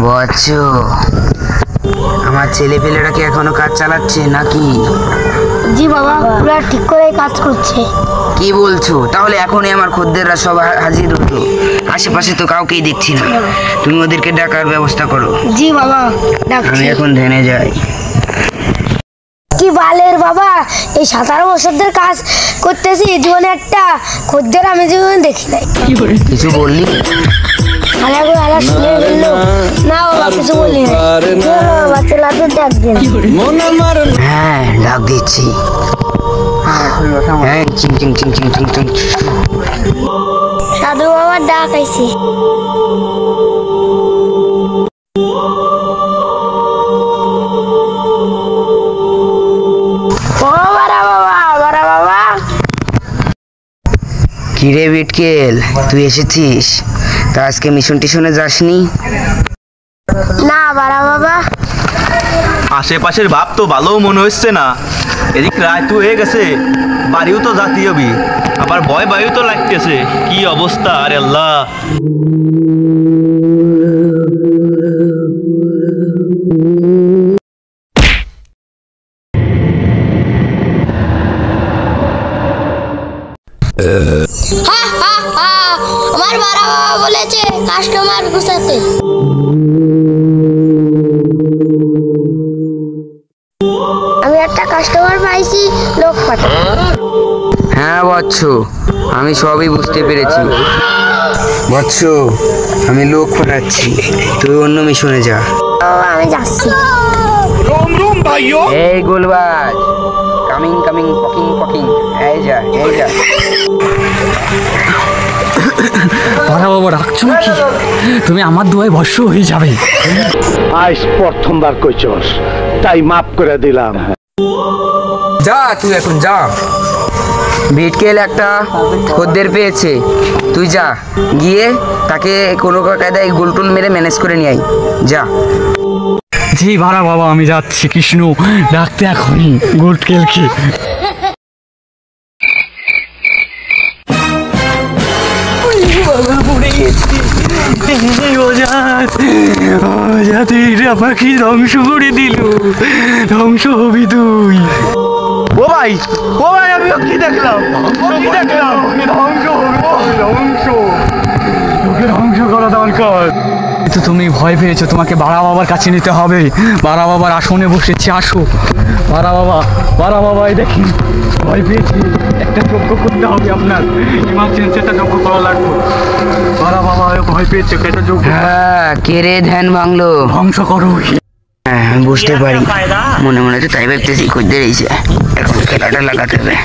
বচ্চু, আমার ছেলে পেলেরা কি এখনো কাজ চালাচ্ছে নাকি? জি বাবা, পুরো ঠিক করে কাজ করছে। কি বলছো? তাহলে এখনই আমার খদ্দেররা সব হাজির হতো। আশেপাশে তো কাউকেই দেখছি না, তুমি ওদেরকে ডাকার ব্যবস্থা করো। জি বাবা, আমি ডাকছি। এখন ধ্যানে যাই। কি বালের বাবা, এই 17 বছর ধরে কাজ করতেছি, জীবনে একটা খদ্দের আমি জীবনে দেখি নাই। কিছু বললি? আলা শুনে ফেললো। না বাবা, কিছু বলি না। বাবা ছেলেকে ডাক দেন। হ্যাঁ, ডাক দিচ্ছি। হ্যাঁ, চিং চিং চিং চিং চিং চিং। সাধু বাবা ডাক আইছে। কিরে বিটকেল, তুই এসেছিস? তা আজকে মিশন টিশনে যাসনি? না বাড়া বাবা, আশেপাশের ভাব তো ভালো মনে হচ্ছে না। এদিক রায় তো হয়ে গেছে, বাড়িও তো জাতি হবি, আবার ভয় বায়ু তো লাগতেছে। কি অবস্থা! আরে আল্লাহ! আমার বাড়া বাবা বলেছে কাস্টমার গুছাতে। আমি একটা কাস্টমার পাইছি, লোক পাঠাবো। হ্যাঁ বৎসু, আমি সবই বুঝতে পেরেছি। বৎসু, আমি লোক পাঠাচ্ছি, তুই অন্য মিশনে যা। আমি যাচ্ছি। এই গোলবাজ, কামিং কামিং পকিং পকিং, এই যা এই যা। বাবা বাবা রাখছো নাকি? তুমি আমার দোয়ায় ভস্য হয়ে যাবে। আজ প্রথমবার কইছস, তাই মাফ করে দিলাম। যা তুই এখন যা। বিটকেল একটা খদ্দের পেয়েছে, তুই যা গিয়ে তাকে কোনো কায়দায় গোলটুল মেরে ম্যানেজ করে নিয়ে আয়, যা। জি ভাড়া বাবা, আমি যাচ্ছি। কৃষ্ণ ডাকতে এখনই গুটকেলকে। আমাকে ধ্বংস করে দিল, ধ্বংস হবি তুই। ও ভাই, ও ভাই, আমি কি দেখলাম? ধ্বংস তোকে ধ্বংস করা দরকার। কিন্তু তুমি ভয় পেয়েছো, তোমাকে বাড়া বাবার কাছে নিতে হবে। বাড়া বাবার আসনে বসেছি, আসো। বাড়া বাবা, এই দেখি ভয় পেয়েছি। একটা যজ্ঞ করতে হবে আপনার, ইমার্জেন্সি একটা যজ্ঞ করা লাগবে। বাড়া বাবা ভয় পেয়েছে, একটা যজ্ঞ। হ্যাঁ, কে রে ধ্যান ভাঙলো? ধ্বংস করো। হ্যাঁ, আমি বুঝতে পারি, মনে মনে তো তাই ভাবতেছি খদ্দের এসে এখন খেলাটা লাগাতে হবে।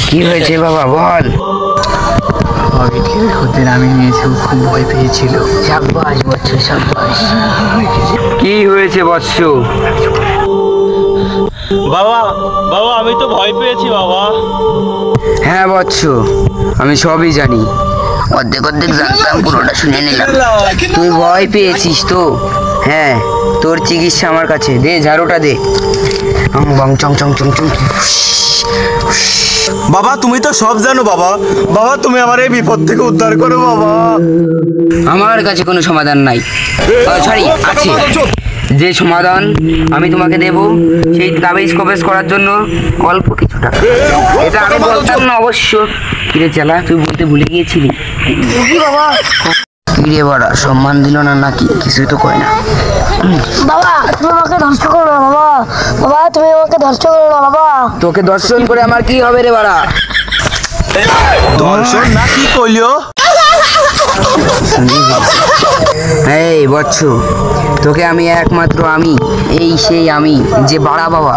কি হয়েছে বাবা বল? খদ্দের আমি নিয়েছি, খুব ভয় পেয়েছিল। সাব্বাস বৎসু, সাব্বাস। কি হয়েছে বৎসু? বাবা, বাবা, আমি তো ভয় পেয়েছি বাবা। হ্যাঁ বৎসু, আমি সবই জানি, অর্ধেক অর্ধেক জানতাম, পুরোটা শুনে নিলাম। তুই ভয় পেয়েছিস তো? হ্যাঁ, তোর চিকিৎসা আমার কাছে। দে ঝাড়ুটা দে। চং চং চং চং। বাবা, তুমি তো সব জানো বাবা। বাবা, তুমি আমার এই বিপদ থেকে উদ্ধার করো বাবা। আমার কাছে কোনো সমাধান নাই, সরি আছে। যে সমাধান আমি তোমাকে দেব, সেই তাবিজ কবজ করার জন্য অল্প কিছু টাকা। এটা আমি বলতাম না অবশ্য। কিরে চালা, তুই বলতে ভুলে গিয়েছিলি? কিরে বাড়া, সম্মান দিল না নাকি? কিছুই তো কয় না। বাবা তুমি আমাকে ধ্বংস করো না বাবা, বাবা তুমি আমাকে ধ্বংস করো না বাবা। তোকে দর্শন করে আমার কি হবে রে বাড়া? দর্শন না কি কইলো? এই বৎসু, তোকে আমি একমাত্র আমি, এই সেই আমি যে বাড়া বাবা,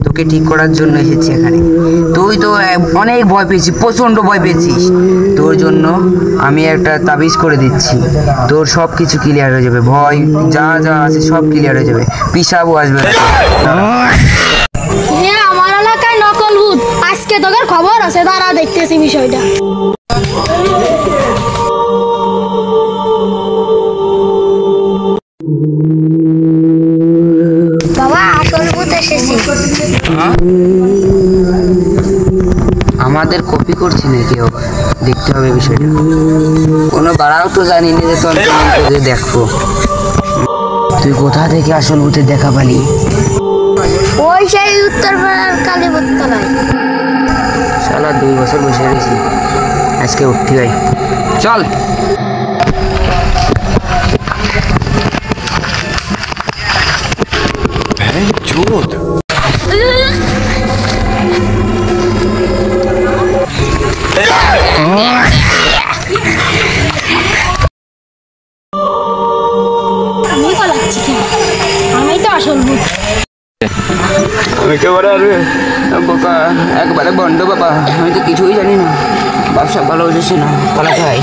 তোকে ঠিক করার জন্য এসেছি এখানে। তুই তো অনেক ভয় পেয়েছিস, প্রচণ্ড ভয় পেয়েছিস। তোর জন্য আমি একটা তাবিজ করে দিচ্ছি, তোর সব কিছু ক্লিয়ার হয়ে যাবে। ভয় যা যা আছে সব ক্লিয়ার হয়ে যাবে, পিসাবও আসবে না। আমার এলাকায় নকল ভূত, আজকে তোদের খবর আছে, তারা দেখতেছি বিষয়টা। বাবা আসল ভূত এসেছে। আমাদের কপি করছি না কেউ, দেখ দেখতে হবে বিষয়টা। কোনো বাড়াও তো জানি না যে তোর দেখবো। তুই কোথা থেকে আসল ভূতের দেখা পালি? ওই সেই উত্তর পাড়ার কালীপত্তলায়। শালা 2 বছর বসে রয়েছি, আজকে উঠতে ভাই চল। আমি পালাচ্ছি কেন? আমি তো আসল ভূত। বাবা একবারে বন্ড বাবা, আমি তো কিছুই জানি না, ব্যবসা ভালো হচ্ছে না, পালাতে হয়।